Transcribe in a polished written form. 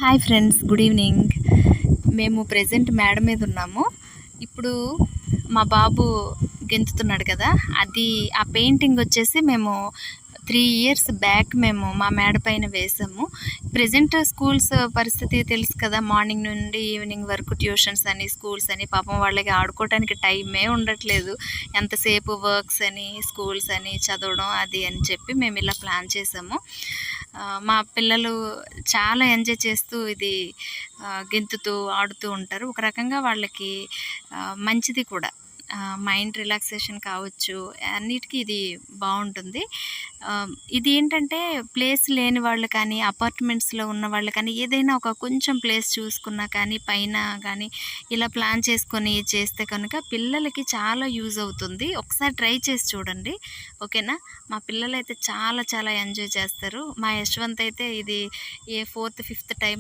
Hi friends, good evening. మేము present మేడ మీద ఉన్నాము. ఇప్పుడు మా బాబు గెంతుతున్నాడు కదా, అది ఆ పెయింటింగ్ వచ్చేసి మేము 3 years బ్యాక్ మేము మా మేడ పైన వేసాము. ప్రెజెంట్ స్కూల్స్ పరిస్థితి తెలుసు కదా, మార్నింగ్ నుండి ఈవినింగ్ వరకు ట్యూషన్స్ అని, స్కూల్స్ అని, పాపం వాళ్ళకి ఆడుకోవడానికి టైమే ఉండట్లేదు. ఎంతసేపు వర్క్స్ అని, స్కూల్స్ అని, చదవడం అది అని చెప్పి మేము ఇలా ప్లాన్ చేసాము. మా పిల్లలు చాలా ఎంజాయ్ చేస్తూ ఇది గెంతుతూ ఆడుతూ ఉంటారు. ఒక రకంగా వాళ్ళకి మంచిది కూడా. మైండ్ రిలాక్సేషన్ కావచ్చు, అన్నిటికీ ఇది బాగుంటుంది. ఇది ఏంటంటే ప్లేస్ లేని వాళ్ళు కానీ, అపార్ట్మెంట్స్లో ఉన్న వాళ్ళు కానీ, ఏదైనా ఒక కొంచెం ప్లేస్ చూసుకున్నా కానీ, పైన కానీ ఇలా ప్లాన్ చేసుకొని చేస్తే కనుక పిల్లలకి చాలా యూజ్ అవుతుంది. ఒకసారి ట్రై చేసి చూడండి, ఓకేనా? మా పిల్లలైతే చాలా చాలా ఎంజాయ్ చేస్తారు. మా యశ్వంత్ అయితే ఇది 4th 5th టైం